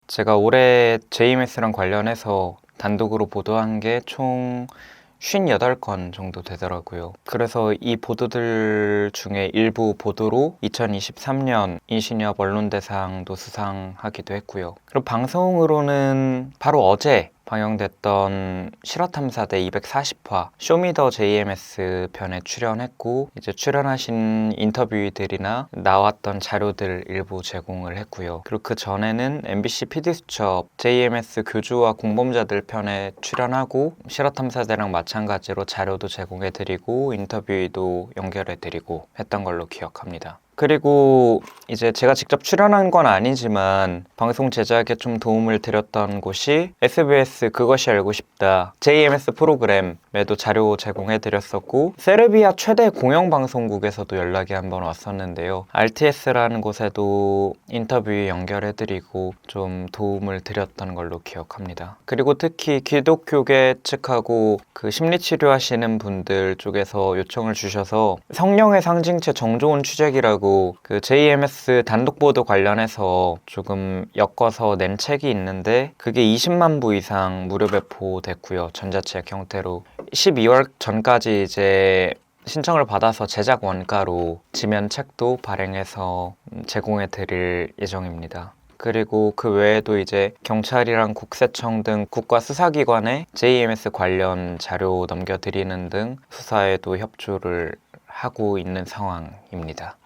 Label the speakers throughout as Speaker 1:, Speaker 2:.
Speaker 1: 제가 올해 JMS랑 관련해서 단독으로 보도한 게 총 58건 정도 되더라고요. 그래서 이 보도들 중에 일부 보도로 2023년 인신협 언론대상도 수상하기도 했고요. 그리고 방송으로는 바로 어제 방영됐던 실화탐사대 240화 쇼미더 JMS 편에 출연했고, 이제 출연하신 인터뷰들이나 나왔던 자료들 일부 제공을 했고요. 그리고 그 전에는 MBC PD수첩 JMS 교주와 공범자들 편에 출연하고 실화탐사대랑 마찬가지로 자료도 제공해드리고 인터뷰도 연결해드리고 했던 걸로 기억합니다. 그리고 이제 제가 직접 출연한 건 아니지만 방송 제작에 좀 도움을 드렸던 곳이 SBS 그것이 알고 싶다 JMS 프로그램에도 자료 제공해드렸었고, 세르비아 최대 공영방송국에서도 연락이 한번 왔었는데요. RTS라는 곳에도 인터뷰 연결해드리고 좀 도움을 드렸던 걸로 기억합니다. 그리고 특히 기독교계 측하고 그 심리치료하시는 분들 쪽에서 요청을 주셔서 성령의 상징체 정조은 추적이라고 그 JMS 단독 보도 관련해서 조금 엮어서 낸 책이 있는데, 그게 20만 부 이상 무료 배포됐고요. 전자책 형태로 12월 전까지 이제 신청을 받아서 제작 원가로 지면 책도 발행해서 제공해 드릴 예정입니다. 그리고 그 외에도 이제 경찰이랑 국세청 등 국가 수사기관에 JMS 관련 자료 넘겨드리는 등 수사에도 협조를 하고 있는 상황입니다.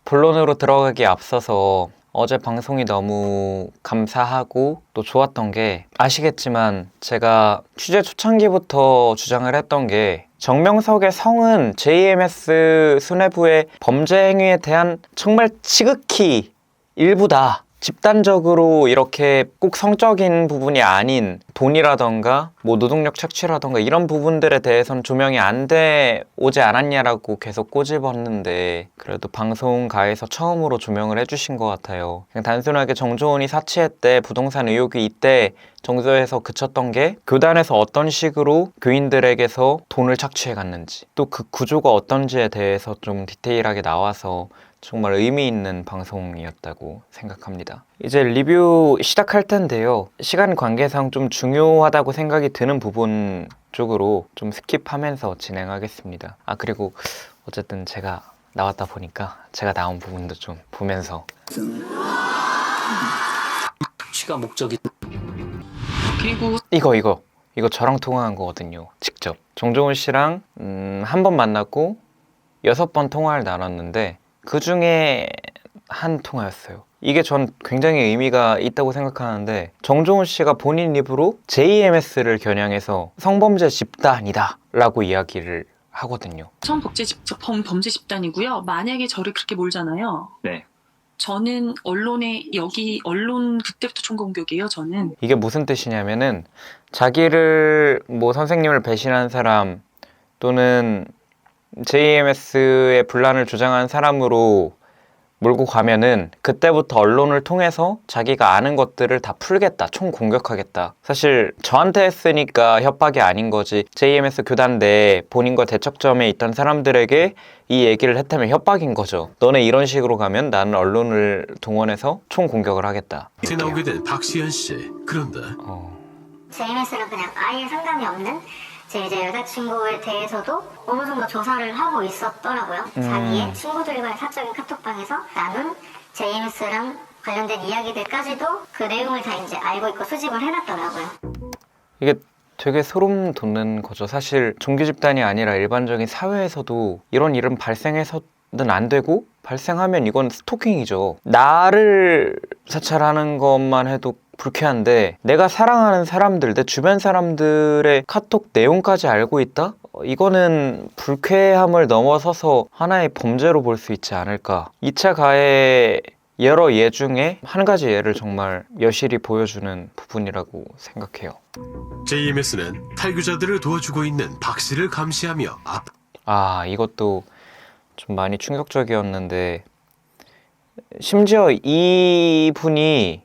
Speaker 1: 본론으로 들어가기에 앞서서 어제 방송이 너무 감사하고 또 좋았던 게, 아시겠지만 제가 취재 초창기부터 주장을 했던 게 정명석의 성은 JMS 수뇌부의 범죄 행위에 대한 정말 지극히 일부다. 집단적으로 이렇게 꼭 성적인 부분이 아닌 돈이라던가 뭐 노동력 착취라던가 이런 부분들에 대해서는 조명이 안 돼 오지 않았냐라고 계속 꼬집었는데, 그래도 방송가에서 처음으로 조명을 해주신 것 같아요. 그냥 단순하게 정조원이 사치했대, 부동산 의혹이 있대 정도에서 그쳤던 게, 교단에서 어떤 식으로 교인들에게서 돈을 착취해 갔는지, 또 그 구조가 어떤지에 대해서 좀 디테일하게 나와서 정말 의미 있는 방송이었다고 생각합니다. 이제 리뷰 시작할 텐데요. 시간 관계상 좀 중요하다고 생각이 드는 부분 쪽으로 좀 스킵하면서 진행하겠습니다. 그리고 어쨌든 제가 나왔다 보니까 제가 나온 부분도 좀 보면서
Speaker 2: 취가 목적이 그리고
Speaker 1: 이거 저랑 통화한 거거든요. 직접 정종훈 씨랑 한 번 만났고 6번 통화를 나눴는데 그 중에 한 통화였어요. 이게 전 굉장히 의미가 있다고 생각하는데, 정종훈 씨가 본인 입으로 JMS를 겨냥해서 성범죄 집단이다 라고 이야기를 하거든요.
Speaker 3: 범죄 집단이고요. 만약에 저를 그렇게 몰잖아요.
Speaker 2: 네.
Speaker 3: 저는 언론 그때부터 총공격이에요. 저는.
Speaker 1: 이게 무슨 뜻이냐면은, 자기를 뭐 선생님을 배신한 사람 또는 JMS의 분란을 조장한 사람으로 몰고 가면은 그때부터 언론을 통해서 자기가 아는 것들을 다 풀겠다, 총 공격하겠다. 사실 저한테 했으니까 협박이 아닌 거지, JMS 교단 내 본인과 대척점에 있던 사람들에게 이 얘기를 했다면 협박인 거죠. 너네 이런 식으로 가면 나는 언론을 동원해서 총 공격을 하겠다.
Speaker 4: 이제 나오게 된 박시현 씨. 그런데
Speaker 5: JMS는 그냥 아예 상관이 없는 제 이제 여자친구에 대해서도 어느 정도 조사를 하고 있었더라고요. 자기의 친구들과의 사적인 카톡방에서 나눈 JMS랑 관련된 이야기들까지도 그 내용을 다 이제 알고 있고 수집을 해놨더라고요.
Speaker 1: 이게 되게 소름 돋는 거죠. 사실 종교 집단이 아니라 일반적인 사회에서도 이런 일은 발생해서는 안 되고, 발생하면 이건 스토킹이죠. 나를 사찰하는 것만 해도 불쾌한데, 내가 사랑하는 사람들, 내 주변 사람들의 카톡 내용까지 알고 있다? 이거는 불쾌함을 넘어서서 하나의 범죄로 볼 수 있지 않을까. 2차 가해 여러 예 중에 한 가지 예를 정말 여실히 보여주는 부분이라고 생각해요.
Speaker 4: JMS는 탈교자들을 도와주고 있는 박 씨를 감시하며
Speaker 1: 이것도 좀 많이 충격적이었는데, 심지어 이분이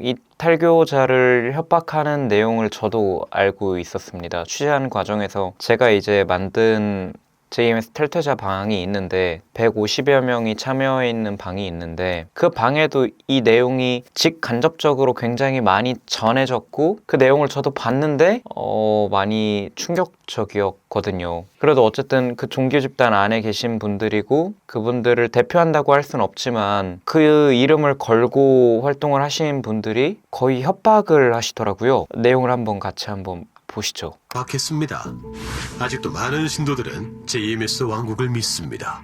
Speaker 1: 이 탈교자를 협박하는 내용을 저도 알고 있었습니다. 취재하는 과정에서 제가 이제 만든 JMS 탈퇴자 방이 있는데 150여 명이 참여해 있는 방이 있는데 그 방에도 이 내용이 직간접적으로 굉장히 많이 전해졌고 그 내용을 저도 봤는데 많이 충격적이었거든요. 그래도 어쨌든 그 종교 집단 안에 계신 분들이고 그분들을 대표한다고 할 수는 없지만 그 이름을 걸고 활동을 하신 분들이 거의 협박을 하시더라고요. 내용을 한번 같이 한번 보시죠.
Speaker 4: 박했습니다. 아직도 많은 신도들은 JMS 왕국을 믿습니다.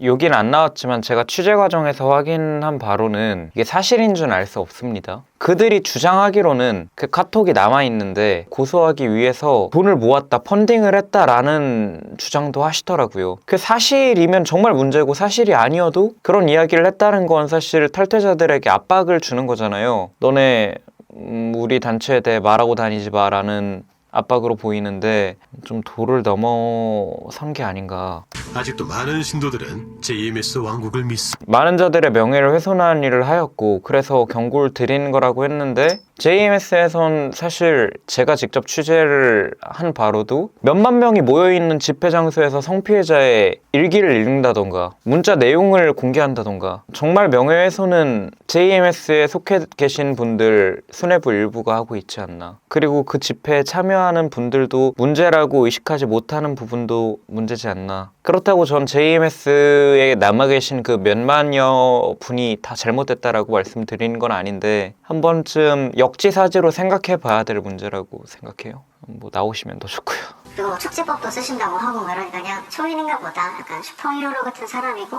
Speaker 1: 여긴 안 나왔지만 제가 취재 과정에서 확인한 바로는 이게 사실인 줄 알 수 없습니다. 그들이 주장하기로는 그 카톡이 남아있는데 고소하기 위해서 돈을 모았다, 펀딩을 했다라는 주장도 하시더라고요. 그 사실이면 정말 문제고 사실이 아니어도 그런 이야기를 했다는 건 사실 탈퇴자들에게 압박을 주는 거잖아요. 너네 우리 단체에 대해 말하고 다니지 마라는 압박으로 보이는데 좀 도를 넘어선 게 아닌가.
Speaker 4: 아직도 많은 신도들은 JMS 왕국을 믿습니다.
Speaker 1: 많은 자들의 명예를 훼손한 일을 하였고 그래서 경고를 드리는 거라고 했는데 JMS에선 사실 제가 직접 취재를 한 바로도 몇만 명이 모여있는 집회 장소에서 성피해자의 일기를 읽는다던가 문자 내용을 공개한다던가 정말 명예훼손은 JMS에 속해 계신 분들 수뇌부 일부가 하고 있지 않나. 그리고 그 집회에 참여하는 분들도 문제라고 의식하지 못하는 부분도 문제지 않나. 그렇다고 전 JMS에 남아 계신 그 몇만여 분이 다 잘못됐다라고 말씀드리는 건 아닌데 한 번쯤 역지사지로 생각해 봐야 될 문제라고 생각해요. 뭐 나오시면 더 좋고요.
Speaker 5: 그리고 축지법도 쓰신다고 하고 그러니까 그냥 초인인가 보다. 약간 슈퍼히어로 같은 사람이고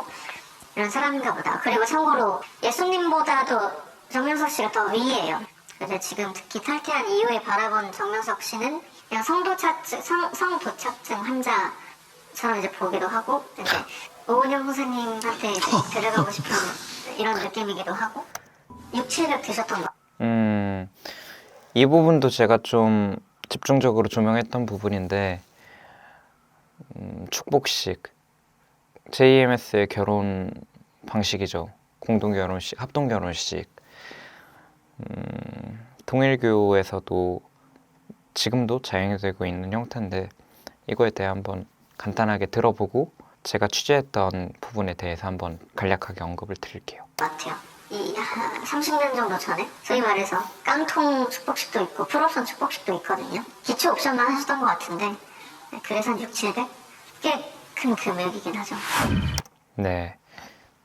Speaker 5: 이런 사람인가 보다. 그리고 참고로 예수님보다도 정명석 씨가 더 위예요. 그래서 지금 특히 탈퇴한 이후에 바라본 정명석 씨는 그냥 성도착증 환자처럼 이제 보기도 하고 이제 오은영 선생님한테 이제 데려가고 싶은 이런 느낌이기도 하고 6,700 드셨던 거.
Speaker 1: 이 부분도 제가 좀 집중적으로 조명했던 부분인데 축복식 JMS의 결혼 방식이죠. 공동결혼식, 합동결혼식. 통일교에서도 지금도 자행되고 있는 형태인데 이거에 대해 한번 간단하게 들어보고 제가 취재했던 부분에 대해서 한번 간략하게 언급을 드릴게요.
Speaker 5: 같아요. 이 30년 정도 전에 소위 말해서 깡통 축복식도 있고 풀옵션 축복식도 있거든요. 기초 옵션만 하셨던 것 같은데 그래서 한 6,700? 꽤 큰 금액이긴 하죠.
Speaker 1: 네,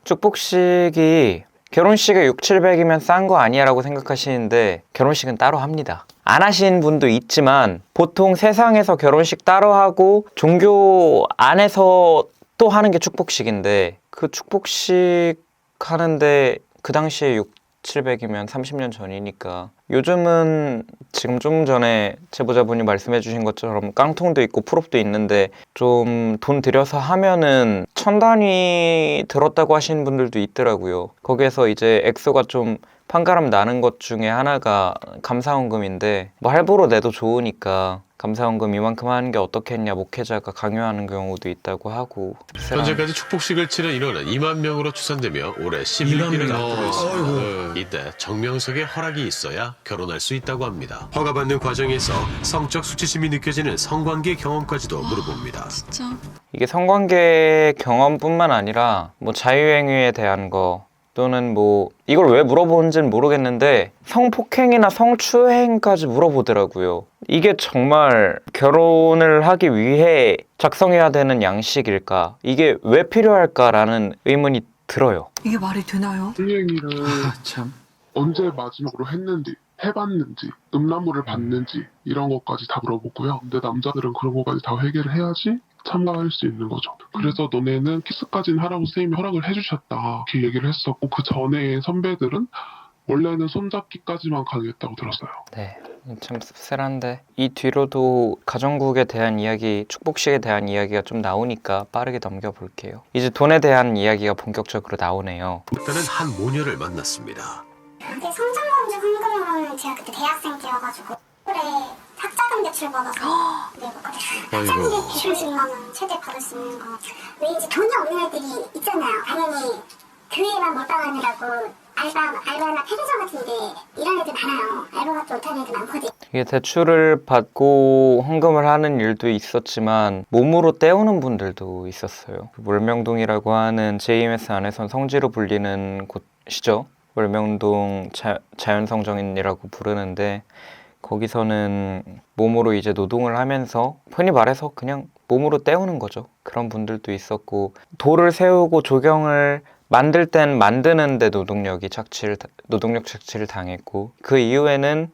Speaker 1: 축복식이 결혼식에 6,700이면 싼 거 아니야 라고 생각하시는데 결혼식은 따로 합니다. 안 하신 분도 있지만 보통 세상에서 결혼식 따로 하고 종교 안에서 또 하는 게 축복식인데 그 축복식 하는데 그 당시에 6,700이면 30년 전이니까 요즘은 지금 좀 전에 제보자분이 말씀해 주신 것처럼 깡통도 있고 풀옵도 있는데 좀 돈 들여서 하면은 1,000단위 들었다고 하시는 분들도 있더라고요. 거기에서 이제 액수가 좀 판가름 나는 것 중에 하나가 감사원금인데 뭐 할부로 내도 좋으니까 감사원금 이만큼 하는 게 어떻겠냐 목회자가 강요하는 경우도 있다고 하고.
Speaker 4: 현재까지 축복식을 치른 인원은 2만 명으로 추산되며 올해 11기를 앞두고 있습니다. 이때 정명석의 허락이 있어야 결혼할 수 있다고 합니다. 허가받는 과정에서 성적 수치심이 느껴지는 성관계 경험까지도 물어봅니다.
Speaker 3: 진짜.
Speaker 1: 이게 성관계 경험뿐만 아니라 뭐 자유행위에 대한 거 또는 뭐 이걸 왜 물어보는지는 모르겠는데 성폭행이나 성추행까지 물어보더라고요. 이게 정말 결혼을 하기 위해 작성해야 되는 양식일까? 이게 왜 필요할까라는 의문이 들어요.
Speaker 6: 이게 말이 되나요?
Speaker 7: 풀얘기를
Speaker 2: 참.
Speaker 7: 언제 마지막으로 했는지, 해봤는지, 음란물을 봤는지 이런 것까지 다 물어보고요. 근데 남자들은 그런 것까지 다 회개를 해야지 참가할 수 있는 거죠. 그래서 너네는 키스까지는 하라고 선생님이 허락을 해주셨다 이렇게 얘기를 했었고 그 전에 선배들은 원래는 손잡기까지만 가능했다고 들었어요.
Speaker 1: 네, 참 씁쓸한데 이 뒤로도 가정국에 대한 이야기, 축복식에 대한 이야기가 좀 나오니까 빠르게 넘겨볼게요. 이제 돈에 대한 이야기가 본격적으로 나오네요.
Speaker 4: 일단은 한 모녀를 만났습니다.
Speaker 5: 근데 성장건조 헌금으로는 제가 그때 대학생 때여가지고 올해 학자금 대출 받아서 내고 그랬어요. 학자금 150만 원 최대 받을 수 있는 거. 왜 이제 돈이 없는 애들이 있잖아요. 당연히 교회만 몰빵하느라고 알바나 편의점 같은데 이런 애들 많아요. 알바밖에 못하는 애들 많거든.
Speaker 1: 이게 대출을 받고 헌금을 하는 일도 있었지만 몸으로 때우는 분들도 있었어요. 월명동이라고 하는 JMS 안에선 성지로 불리는 곳이죠. 월명동 자연성정인이라고 부르는데 거기서는 몸으로 이제 노동을 하면서 흔히 말해서 그냥 몸으로 때우는 거죠. 그런 분들도 있었고 돌을 세우고 조경을 만들 땐 만드는데 노동력 착취를 당했고 그 이후에는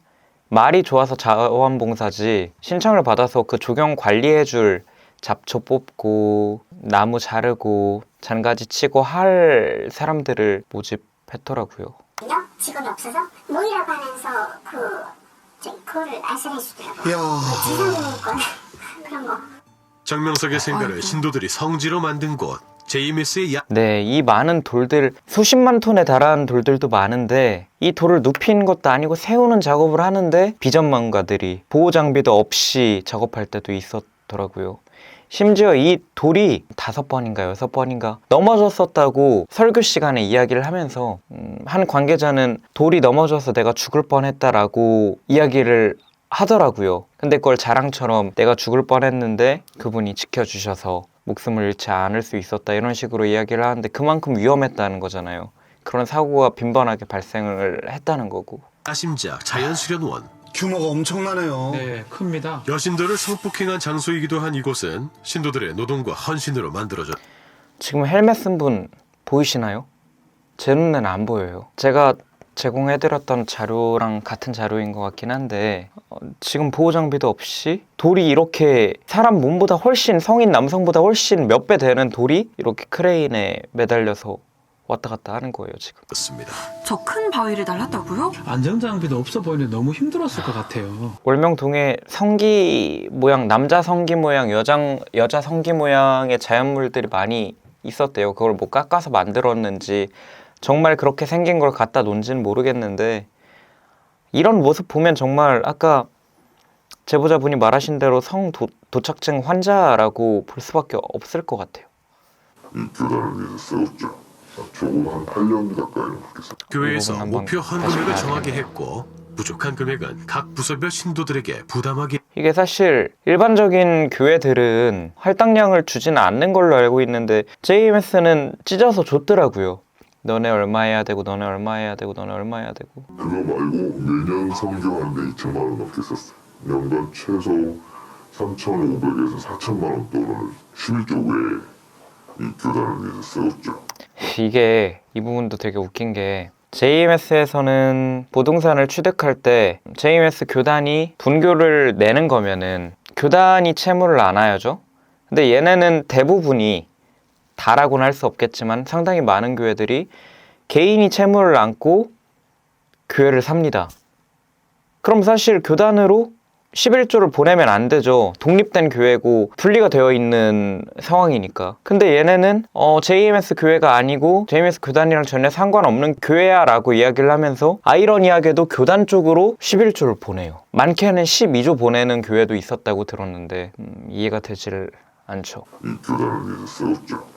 Speaker 1: 말이 좋아서 자원봉사지 신청을 받아서 그 조경 관리해줄 잡초 뽑고 나무 자르고 잔가지 치고 할 사람들을 모집했더라고요.
Speaker 5: 직업이 없어서 모이라고 하면서 그거를 알선해 주더라고요.
Speaker 6: 이야.
Speaker 5: 지상공무권 그런 거.
Speaker 4: 정명석의 생가를 신도들이 성지로 만든 곳 JMS의
Speaker 1: 네, 이 많은 돌들, 수십만 톤에 달하는 돌들도 많은데 이 돌을 눕히는 것도 아니고 세우는 작업을 하는데 비전문가들이 보호 장비도 없이 작업할 때도 있었더라고요. 심지어 이 돌이 5번인가 6번인가 넘어졌었다고 설교 시간에 이야기를 하면서 한 관계자는 돌이 넘어져서 내가 죽을 뻔했다라고 이야기를 하더라고요. 근데 그걸 자랑처럼 내가 죽을 뻔했는데 그분이 지켜주셔서 목숨을 잃지 않을 수 있었다 이런 식으로 이야기를 하는데 그만큼 위험했다는 거잖아요. 그런 사고가 빈번하게 발생을 했다는 거고.
Speaker 4: 야심작 자연수련원
Speaker 6: 규모가 엄청나네요.
Speaker 2: 네, 큽니다.
Speaker 4: 여신들을 성폭행한 장소이기도 한 이곳은 신도들의 노동과 헌신으로 만들어졌.
Speaker 1: 지금 헬멧 쓴 분 보이시나요? 제 눈에는 안 보여요. 제가 제공해드렸던 자료랑 같은 자료인 것 같긴 한데 지금 보호장비도 없이 돌이 이렇게 사람 몸보다 훨씬 성인 남성보다 훨씬 몇 배 되는 돌이 이렇게 크레인에 매달려서 왔다 갔다 하는 거예요 지금.
Speaker 4: 습니다.
Speaker 3: 저 큰 바위를 날랐다고요?
Speaker 2: 안전장비도 없어 보이는데 너무 힘들었을 것 같아요.
Speaker 1: 월명동에 성기 모양, 남자 성기 모양, 여자 성기 모양의 자연물들이 많이 있었대요. 그걸 뭐 깎아서 만들었는지 정말 그렇게 생긴 걸 갖다 놓은지는 모르겠는데 이런 모습 보면 정말 아까 제보자분이 말하신 대로 성도착증 환자라고 볼 수밖에 없을 것 같아요.
Speaker 8: 이 교단을 위해서 세웠죠. 조금 한 8년 가까이 넘겠어요.
Speaker 4: 교회에서
Speaker 1: 한번
Speaker 4: 목표
Speaker 1: 다시
Speaker 4: 헌금액을
Speaker 1: 봐야
Speaker 4: 정하게
Speaker 1: 되겠네요.
Speaker 4: 했고 부족한 금액은 각 부서별 신도들에게 부담하게.
Speaker 1: 이게 사실 일반적인 교회들은 할당량을 주지는 않는 걸로 알고 있는데 JMS는 찢어서 줬더라고요. 너네 얼마 해야 되고 너네 얼마 해야 되고 너네 얼마 해야 되고.
Speaker 8: 그거 말고 매년 성경하는데 2천만 원 넘게 썼어요. 연간 최소 3,500에서 4천만 원 돈을 11조 외에 이 교단을 위해서 세웠죠.
Speaker 1: 이게 이 부분도 되게 웃긴 게 JMS에서는 부동산을 취득할 때 JMS 교단이 분교를 내는 거면은 교단이 채무를 안아야죠. 근데 얘네는 대부분이 다라고는 할 수 없겠지만 상당히 많은 교회들이 개인이 채무를 안고 교회를 삽니다. 그럼 사실 교단으로 11조를 보내면 안 되죠. 독립된 교회고 분리가 되어 있는 상황이니까. 근데 얘네는 JMS 교회가 아니고 JMS 교단이랑 전혀 상관없는 교회야 라고 이야기를 하면서 아이러니하게도 교단 쪽으로 11조를 보내요. 많게는 12조 보내는 교회도 있었다고 들었는데 이해가 되질 않죠.
Speaker 8: 이 교단을 위해서 세웠죠.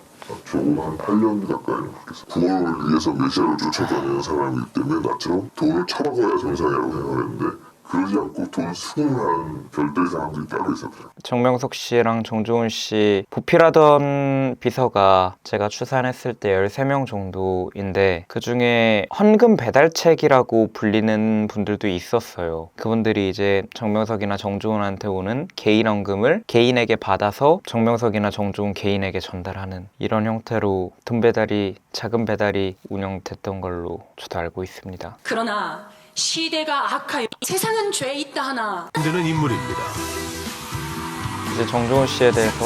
Speaker 8: 조금 한 8년 가까이 넘겠어요. 부모를 위해서 메시아를 쫓아다니는 사람이기 때문에 나처럼 돈을 처먹어야 정상이라고 생각했는데 그러지 않고 돈 수긍하는 별도의 사람들이 따로 있었어요.
Speaker 1: 정명석 씨랑 정조은 씨 보필하던 비서가 제가 추산했을 때 13명 정도인데 그중에 헌금 배달책이라고 불리는 분들도 있었어요. 그분들이 이제 정명석이나 정조은한테 오는 개인 헌금을 개인에게 받아서 정명석이나 정조은 개인에게 전달하는 이런 형태로 돈 배달이 자금 배달이 운영됐던 걸로 저도 알고 있습니다.
Speaker 3: 그러나 시대가 악하여 세상은 죄 있다 하나
Speaker 4: 되는 인물입니다.
Speaker 1: 이제 정조은 씨에 대해서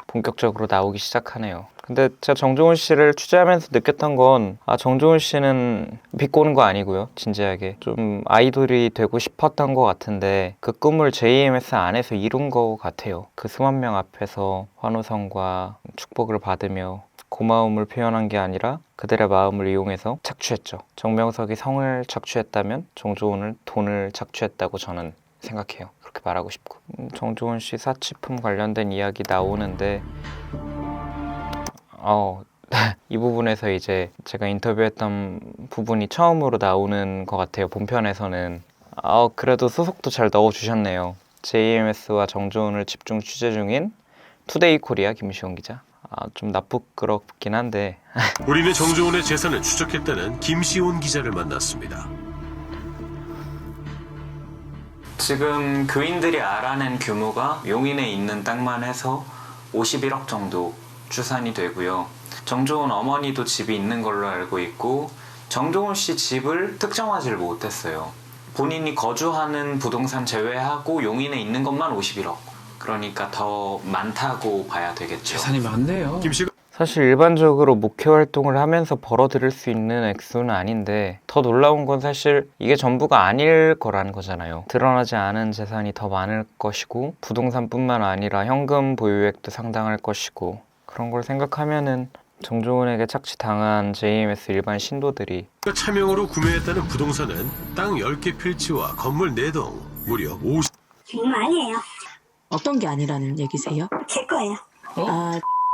Speaker 1: 본격적으로 나오기 시작하네요. 근데 제가 정조은 씨를 취재하면서 느꼈던 건 정조은 씨는 비꼬는 거 아니고요. 진지하게 좀 아이돌이 되고 싶었던 것 같은데 그 꿈을 JMS 안에서 이룬 것 같아요. 그 수만 명 앞에서 환호성과 축복을 받으며 고마움을 표현한 게 아니라 그들의 마음을 이용해서 착취했죠. 정명석이 성을 착취했다면 정조은은 돈을 착취했다고 저는 생각해요. 그렇게 말하고 싶고 정조은 씨 사치품 관련된 이야기 나오는데 이 부분에서 이제 제가 인터뷰했던 부분이 처음으로 나오는 것 같아요. 본편에서는. 그래도 소속도 잘 넣어주셨네요. JMS와 정조은을 집중 취재 중인 투데이 코리아 김시원 기자. 좀 나쁘끄럽긴 한데
Speaker 4: 우리는 정조원의 재산을 추적했다는 김시온 기자를 만났습니다.
Speaker 1: 지금 교인들이 알아낸 규모가 용인에 있는 땅만 해서 51억 정도 추산이 되고요. 정조은 어머니도 집이 있는 걸로 알고 있고 정조은 씨 집을 특정하지를 못했어요. 본인이 거주하는 부동산 제외하고 용인에 있는 것만 51억. 그러니까 더 많다고 봐야 되겠죠.
Speaker 2: 재산이 많네요.
Speaker 4: 김 씨가
Speaker 1: 사실 일반적으로 목회 활동을 하면서 벌어들일 수 있는 액수는 아닌데 더 놀라운 건 사실 이게 전부가 아닐 거라는 거잖아요. 드러나지 않은 재산이 더 많을 것이고 부동산뿐만 아니라 현금 보유액도 상당할 것이고 그런 걸 생각하면은 정조은에게 착취당한 JMS 일반 신도들이
Speaker 4: 차명으로 구매했다는 부동산은 땅 10개 필지와 건물 4동, 무려 50...
Speaker 6: 정말 아니에요.
Speaker 9: 어떤 게 아니라는 얘기세요?
Speaker 6: 제 거예요.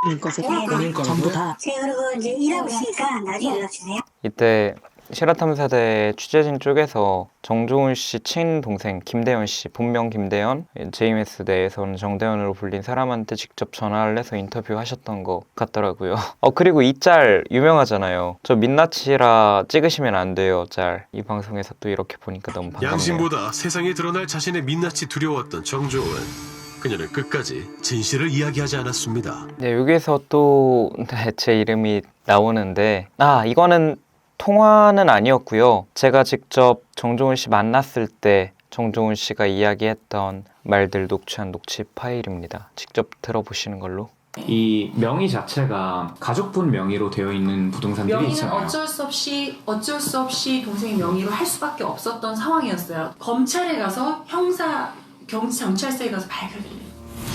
Speaker 9: 님 것에
Speaker 6: 네,
Speaker 2: 본인 거라고요?
Speaker 9: 전부 다.
Speaker 6: 제가 그리고 이제 일하고 있으니까 나중에 연락 주세요.
Speaker 1: 이때 실화탐사대 취재진 쪽에서 정조은 씨 친동생 김대현 씨, 본명 김대현, JMS 내에서는 정대현으로 불린 사람한테 직접 전화를 해서 인터뷰하셨던 것 같더라고요. 그리고 이 짤 유명하잖아요. 저 민낯이라 찍으시면 안 돼요 짤. 이 방송에서 또 이렇게 보니까 너무 반갑네요.
Speaker 4: 양심보다 세상에 드러날 자신의 민낯이 두려웠던 정조은. 그녀는 끝까지 진실을 이야기하지 않았습니다.
Speaker 1: 네, 여기서 또 제 이름이 나오는데 이거는 통화는 아니었고요. 제가 직접 정조은 씨 만났을 때 정조은 씨가 이야기했던 말들 녹취한 녹취 파일입니다. 직접 들어보시는 걸로.
Speaker 10: 이 명의 자체가 가족분 명의로 되어 있는 부동산들이
Speaker 3: 명의는
Speaker 10: 있잖아요.
Speaker 3: 어쩔 수 없이 동생의 명의로 할 수밖에 없었던 상황이었어요. 검찰에 가서 경찰서에 가서 발표를 해요.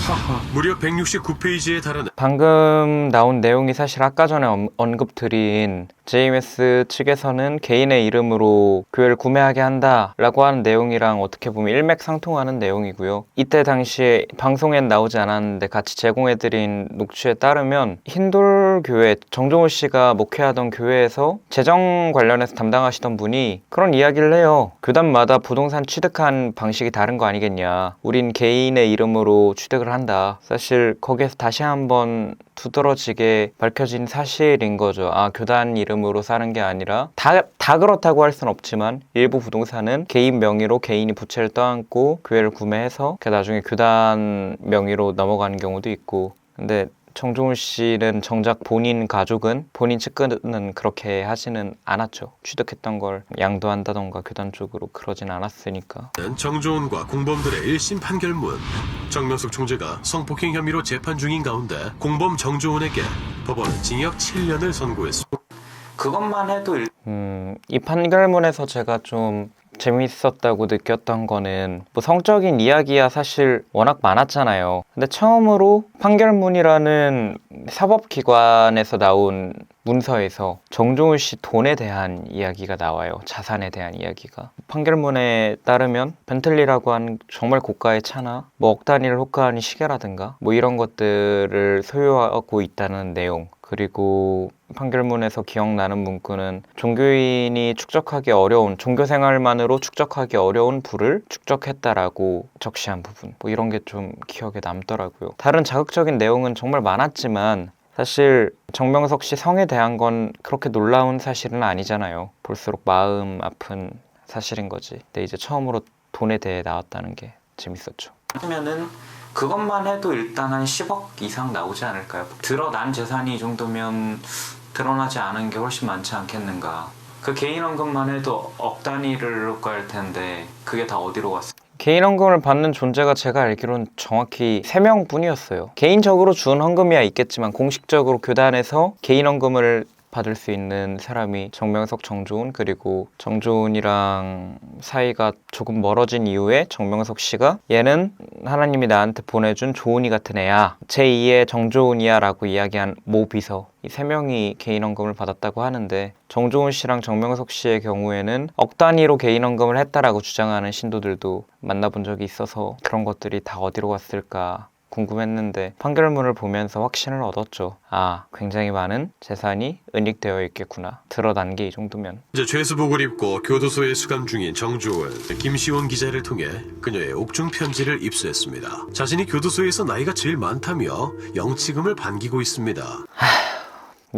Speaker 2: 하하.
Speaker 4: 무려 169페이지에 달하는
Speaker 1: 방금 나온 내용이 사실 아까 전에 언급드린 JMS 측에서는 개인의 이름으로 교회를 구매하게 한다라고 하는 내용이랑 어떻게 보면 일맥상통하는 내용이고요. 이때 당시에 방송엔 나오지 않았는데 같이 제공해드린 녹취에 따르면 흰돌교회, 정종호 씨가 목회하던 교회에서 재정 관련해서 담당하시던 분이 그런 이야기를 해요. 교단마다 부동산 취득한 방식이 다른 거 아니겠냐. 우린 개인의 이름으로 취득을 한다. 사실 거기에서 다시 한번 두드러지게 밝혀진 사실인 거죠. 교단 이름으로 사는 게 아니라 다 그렇다고 할 수는 없지만 일부 부동산은 개인 명의로 개인이 부채를 떠안고 교회를 구매해서 나중에 교단 명의로 넘어가는 경우도 있고. 근데 정종훈 씨는 정작 본인 가족은 본인 측근은 그렇게 하지는 않았죠. 취득했던 걸 양도한다던가 교단 쪽으로 그러진 않았으니까.
Speaker 4: 정조은과 공범들의 1심 판결문. 정명석 총재가 성폭행 혐의로 재판 중인 가운데 공범 정조은에게 법원은 징역 7년을 선고했습니다.
Speaker 1: 그것만 해도 이 판결문에서 제가 좀 재미있었다고 느꼈던 거는 성적인 이야기야 사실 워낙 많았잖아요. 근데 처음으로 판결문이라는 사법기관에서 나온 문서에서 정종훈 씨 돈에 대한 이야기가 나와요. 자산에 대한 이야기가. 판결문에 따르면 벤틀리라고 하는 정말 고가의 차나 억 단위를 호가하는 시계라든가 이런 것들을 소유하고 있다는 내용. 그리고 판결문에서 기억나는 문구는 종교인이 축적하기 어려운, 종교생활만으로 축적하기 어려운 부를 축적했다라고 적시한 부분. 이런 게 좀 기억에 남더라고요. 다른 자극적인 내용은 정말 많았지만 사실 정명석 씨 성에 대한 건 그렇게 놀라운 사실은 아니잖아요. 볼수록 마음 아픈 사실인 거지. 근데 이제 처음으로 돈에 대해 나왔다는 게 재밌었죠. 그러면은 그것만 해도 일단 한 10억 이상 나오지 않을까요? 드러난 재산이 이 정도면 드러나지 않은 게 훨씬 많지 않겠는가. 그 개인 헌금만 해도 억 단위를 갈 텐데 그게 다 어디로 갔어요? 개인 헌금을 받는 존재가 제가 알기로는 정확히 3명뿐이었어요. 개인적으로 준 헌금이야 있겠지만 공식적으로 교단에서 개인 헌금을 받을 수 있는 사람이 정명석, 정조은, 그리고 정조은이랑 사이가 조금 멀어진 이후에 정명석 씨가 얘는 하나님이 나한테 보내준 조은이 같은 애야, 제2의 정조은이야 라고 이야기한 모 비서, 이 3명이 개인 헌금을 받았다고 하는데 정조은 씨랑 정명석 씨의 경우에는 억 단위로 개인 헌금을 했다라고 주장하는 신도들도 만나본 적이 있어서 그런 것들이 다 어디로 갔을까 궁금했는데 판결문을 보면서 확신을 얻었죠. 아, 굉장히 많은 재산이 은닉되어 있겠구나. 드러난 게 이 정도면.
Speaker 4: 이제 죄수복을 입고 교도소에 수감 중인 정주은, 김시원 기자를 통해 그녀의 옥중 편지를 입수했습니다. 자신이 교도소에서 나이가 제일 많다며 영치금을 반기고 있습니다.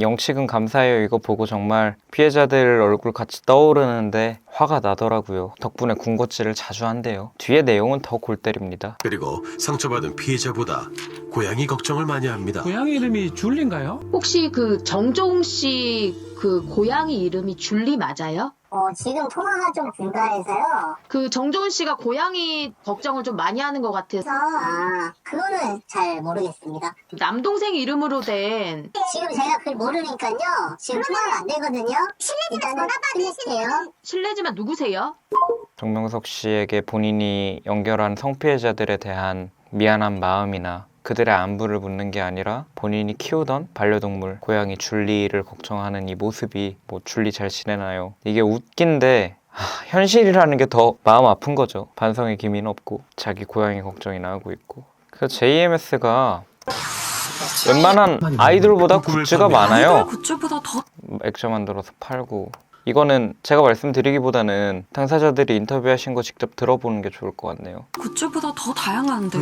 Speaker 1: 영치금 감사해요. 이거 보고 정말 피해자들 얼굴 같이 떠오르는데 화가 나더라고요. 덕분에 군것질을 자주 한대요. 뒤에 내용은 더 골 때립니다.
Speaker 4: 그리고 상처받은 피해자보다 고양이 걱정을 많이 합니다.
Speaker 2: 고양이 이름이 줄리인가요?
Speaker 9: 혹시 그 정종 씨 그 고양이 이름이 줄리 맞아요?
Speaker 5: 지금 통화가 좀 불가해서요.
Speaker 9: 그 정종 씨가 고양이 걱정을 좀 많이 하는 것 같아서
Speaker 5: 그거는 잘 모르겠습니다.
Speaker 9: 남동생 이름으로 된
Speaker 5: 지금 제가 그걸 모르니까요. 지금 통화가 안 되거든요. 일단은 끊을게요.
Speaker 9: 실례지만 누구세요?
Speaker 1: 정명석 씨에게 본인이 연결한 성피해자들에 대한 미안한 마음이나 그들의 안부를 묻는 게 아니라 본인이 키우던 반려동물 고양이 줄리를 걱정하는 이 모습이 뭐 줄리 잘 지내나요? 이게 웃긴데 현실이라는 게 더 마음 아픈 거죠. 반성의 기미는 없고 자기 고양이 걱정이나 하고 있고. 그 JMS가 웬만한 아이돌보다 굿즈가 많아요.
Speaker 3: 굿즈보다 더
Speaker 1: 액자 만들어서 팔고. 이거는 제가 말씀드리기보다는 당사자들이 인터뷰하신 거 직접 들어보는 게 좋을 것 같네요.
Speaker 3: 굿즈보다 더 다양한데.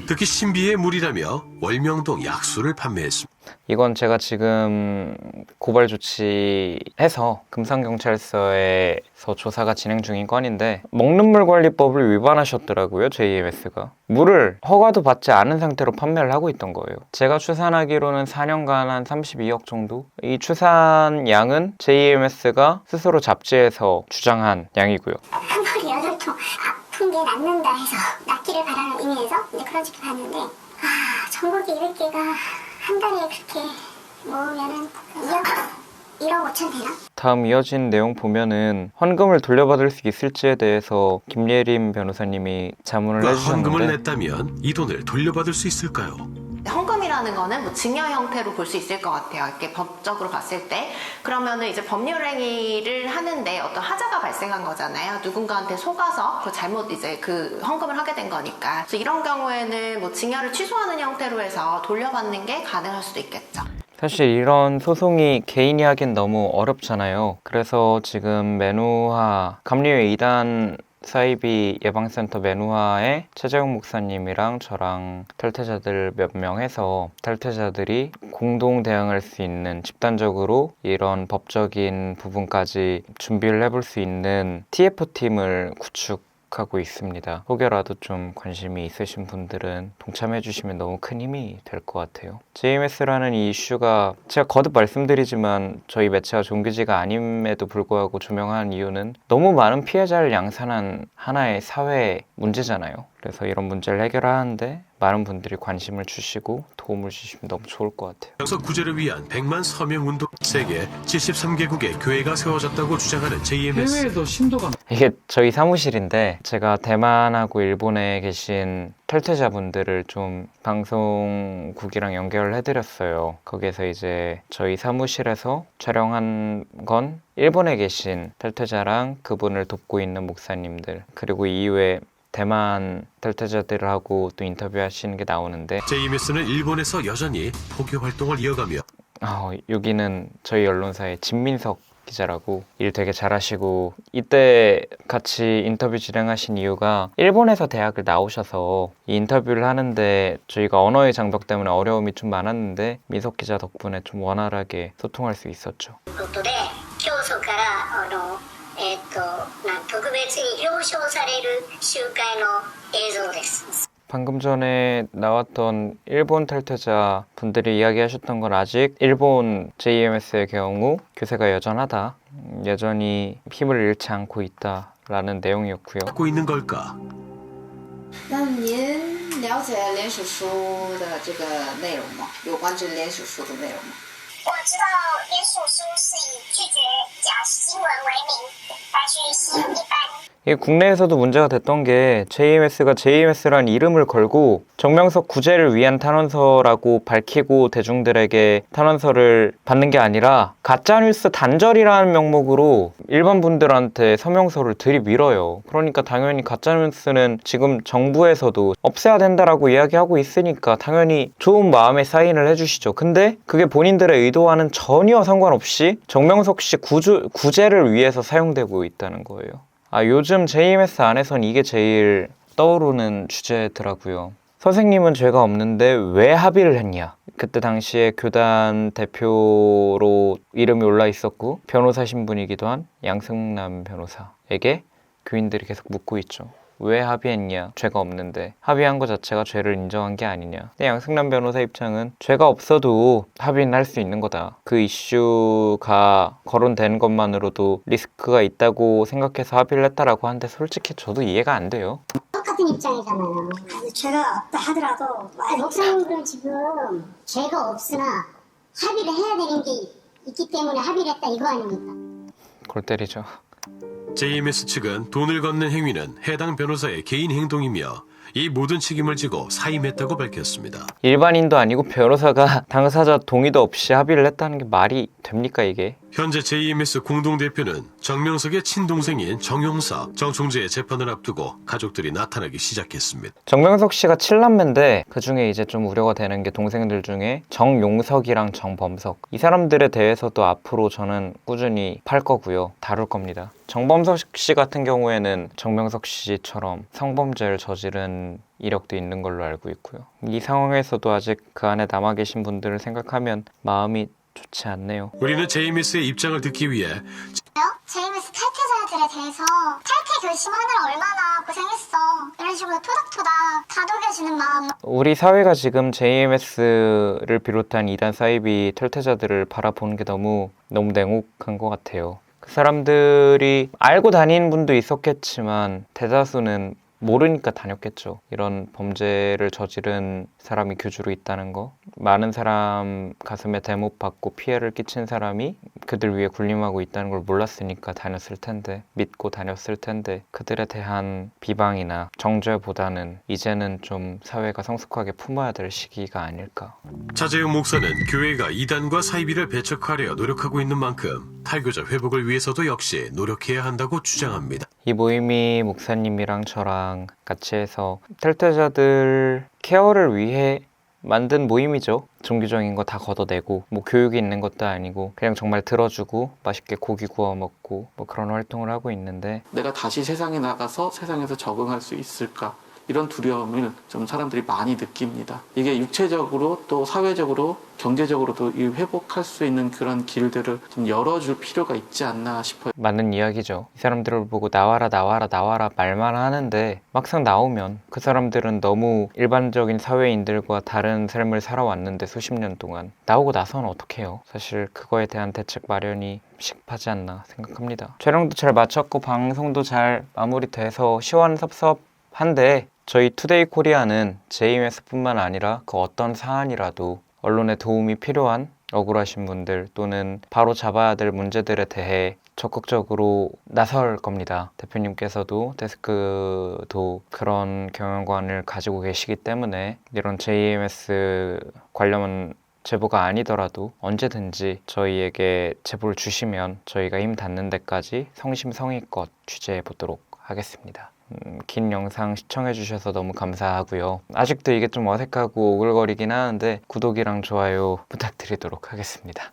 Speaker 4: 특히 신비의 물이라며 월명동 약수를 판매했습니다.
Speaker 1: 이건 제가 지금 고발 조치해서 금산경찰서에서 조사가 진행 중인 건인데 먹는 물 관리법을 위반하셨더라고요. JMS가 물을 허가도 받지 않은 상태로 판매를 하고 있던 거예요. 제가 추산하기로는 4년간 한 32억 정도? 이 추산 양은 JMS가 스스로 잡지에서 주장한 양이고요.
Speaker 5: 한 벌이 8통 아픈 게 낫는다 해서 낫기를 바라는 의미에서 이제 그런 식으로 봤는데 전국이 200개가 한 달에 그렇게 모으면은 1억 5천 되나?
Speaker 1: 다음 이어진 내용 보면은 헌금을 돌려받을 수 있을지에 대해서 김예림 변호사님이 자문을 해주셨는데
Speaker 4: 헌금을 냈다면 이 돈을 돌려받을 수 있을까요?
Speaker 11: 헌금이라는 거는 뭐 증여 형태로 볼 수 있을 것 같아요. 이렇게 법적으로 봤을 때. 그러면은 이제 법률 행위를 하는데 어떤 하자가 발생한 거잖아요. 누군가한테 속아서 그 잘못 이제 그 헌금을 하게 된 거니까. 그래서 이런 경우에는 뭐 증여를 취소하는 형태로 해서 돌려받는 게 가능할 수도 있겠죠.
Speaker 1: 사실 이런 소송이 개인이 하긴 너무 어렵잖아요. 그래서 지금 매누화 감리회 2단 사이비 예방센터 매누화에 최재용 목사님이랑 저랑 탈퇴자들 몇 명 해서 탈퇴자들이 공동 대응할 수 있는 집단적으로 이런 법적인 부분까지 준비를 해볼 수 있는 TF팀을 구축하고 있습니다. 혹여라도 좀 관심이 있으신 분들은 동참해 주시면 너무 큰 힘이 될 것 같아요. JMS라는 이 이슈가 제가 거듭 말씀드리지만 저희 매체가 종교지가 아님에도 불구하고 조명한 이유는 너무 많은 피해자를 양산한 하나의 사회 문제잖아요. 그래서 이런 문제를 해결하는데 많은 분들이 관심을 주시고 도움을 주시면 너무 좋을 것 같아요.
Speaker 4: 영석 구제를 위한 100만 서명 운동 세계 73개국의 교회가 세워졌다고 주장하는 JMS.
Speaker 2: 해외에도 신도가
Speaker 1: 이게 저희 사무실인데 제가 대만하고 일본에 계신 탈퇴자분들을 좀 방송국이랑 연결을 해드렸어요. 거기에서 이제 저희 사무실에서 촬영한 건 일본에 계신 탈퇴자랑 그분을 돕고 있는 목사님들 그리고 이후에 대만 탈퇴자들하고 또 인터뷰하시는 게 나오는데
Speaker 4: JMS는 일본에서 여전히 포교 활동을 이어가며
Speaker 1: 여기는 저희 언론사의 진민석 기자라고 일 되게 잘하시고 이때 같이 인터뷰 진행하신 이유가 일본에서 대학을 나오셔서 이 인터뷰를 하는데 저희가 언어의 장벽 때문에 어려움이 좀 많았는데 민석 기자 덕분에 좀 원활하게 소통할 수 있었죠.
Speaker 5: 特別に表彰される集会の映像です。
Speaker 1: 방금 전에 나왔던 일본 탈퇴자 분들이 이야기하셨던 건 아직 일본 JMS의 경우 교세가 여전하다. 여전히 힘을 잃지 않고 있다라는 내용이었고요.
Speaker 4: 갖고 있는 걸까?
Speaker 12: 那您了解联署书的这个内容吗？有关这联署书的内容吗？
Speaker 5: 我知道联署书是以拒绝假新闻为名来去吸引一般
Speaker 1: 이게 국내에서도 문제가 됐던 게 JMS가 JMS라는 이름을 걸고 정명석 구제를 위한 탄원서라고 밝히고 대중들에게 탄원서를 받는 게 아니라 가짜뉴스 단절이라는 명목으로 일반 분들한테 서명서를 들이밀어요. 그러니까 당연히 가짜뉴스는 지금 정부에서도 없애야 된다라고 이야기하고 있으니까 당연히 좋은 마음에 사인을 해주시죠. 근데 그게 본인들의 의도와는 전혀 상관없이 정명석 씨 구제를 위해서 사용되고 있다는 거예요. 요즘 JMS 안에선 이게 제일 떠오르는 주제더라고요. 선생님은 죄가 없는데 왜 합의를 했냐? 그때 당시에 교단 대표로 이름이 올라 있었고 변호사 신분이기도 한 양승남 변호사에게 교인들이 계속 묻고 있죠. 왜 합의했냐? 죄가 없는데 합의한 것 자체가 죄를 인정한 게 아니냐. 근데 양승남 변호사 입장은 죄가 없어도 합의는 할 수 있는 거다. 그 이슈가 거론되는 것만으로도 리스크가 있다고 생각해서 합의를 했다라고 하는데 솔직히 저도 이해가 안 돼요.
Speaker 5: 똑같은 입장이잖아요.
Speaker 6: 죄가 없다 하더라도
Speaker 5: 목사님들은 지금 죄가 없으나 합의를 해야 되는 게 있기 때문에 합의를 했다 이거 아닙니까?
Speaker 1: 골 때리죠.
Speaker 4: JMS 측은 돈을 걷는 행위는 해당 변호사의 개인 행동이며 이 모든 책임을 지고 사임했다고 밝혔습니다.
Speaker 1: 일반인도 아니고 변호사가 당사자 동의도 없이 합의를 했다는 게 말이 됩니까 이게?
Speaker 4: 현재 JMS 공동대표는 정명석의 친동생인 정용사, 정총재의 재판을 앞두고 가족들이 나타나기 시작했습니다.
Speaker 1: 정명석 씨가 7남매인데 그중에 이제 좀 우려가 되는 게 동생들 중에 정용석이랑 정범석, 이 사람들에 대해서도 앞으로 저는 꾸준히 팔 거고요. 다룰 겁니다. 정범석 씨 같은 경우에는 정명석 씨처럼 성범죄를 저지른 이력도 있는 걸로 알고 있고요. 이 상황에서도 아직 그 안에 남아 계신 분들을 생각하면 마음이 좋지 않네요.
Speaker 4: 우리는 JMS의 입장을 듣기 위해
Speaker 5: JMS 탈퇴자들에 대해서 탈퇴 결심하느라 얼마나 고생했어. 이런 식으로 토닥토닥 다독여주는 마음.
Speaker 1: 우리 사회가 지금 JMS를 비롯한 이단 사이비 탈퇴자들을 바라보는 게 너무 냉혹한 것 같아요. 그 사람들이 알고 다니는 분도 있었겠지만 대다수는 모르니까 다녔겠죠. 이런 범죄를 저지른 사람이 교주로 있다는 거, 많은 사람 가슴에 대못 받고 피해를 끼친 사람이 그들 위해 군림하고 있다는 걸 몰랐으니까 다녔을 텐데, 믿고 다녔을 텐데, 그들에 대한 비방이나 정죄보다는 이제는 좀 사회가 성숙하게 품어야 될 시기가 아닐까.
Speaker 4: 차재용 목사는 교회가 이단과 사이비를 배척하려 노력하고 있는 만큼 탈교자 회복을 위해서도 역시 노력해야 한다고 주장합니다.
Speaker 1: 이 모임이 목사님이랑 저랑 같이 해서 탈퇴자들 케어를 위해 만든 모임이죠. 종교적인 거 다 걷어내고 뭐 교육이 있는 것도 아니고 그냥 정말 들어주고 맛있게 고기 구워 먹고 뭐 그런 활동을 하고 있는데,
Speaker 13: 내가 다시 세상에 나가서 세상에서 적응할 수 있을까, 이런 두려움을 좀 사람들이 많이 느낍니다. 이게 육체적으로 또 사회적으로 경제적으로도 이 회복할 수 있는 그런 길들을 좀 열어줄 필요가 있지 않나 싶어요.
Speaker 1: 맞는 이야기죠. 이 사람들을 보고 나와라 나와라 나와라 말만 하는데 막상 나오면 그 사람들은 너무 일반적인 사회인들과 다른 삶을 살아왔는데 수십 년 동안 나오고 나서는 어떡해요. 사실 그거에 대한 대책 마련이 시급하지 않나 생각합니다. 촬영도 잘 마쳤고 방송도 잘 마무리돼서 시원섭섭한데 저희 투데이 코리아는 JMS뿐만 아니라 그 어떤 사안이라도 언론에 도움이 필요한 억울하신 분들 또는 바로 잡아야 될 문제들에 대해 적극적으로 나설 겁니다. 대표님께서도 데스크도 그런 경영관을 가지고 계시기 때문에 이런 JMS 관련 제보가 아니더라도 언제든지 저희에게 제보를 주시면 저희가 힘 닿는 데까지 성심성의껏 취재해 보도록 하겠습니다. 긴 영상 시청해주셔서 너무 감사하고요. 아직도 이게 좀 어색하고 오글거리긴 하는데 구독이랑 좋아요 부탁드리도록 하겠습니다.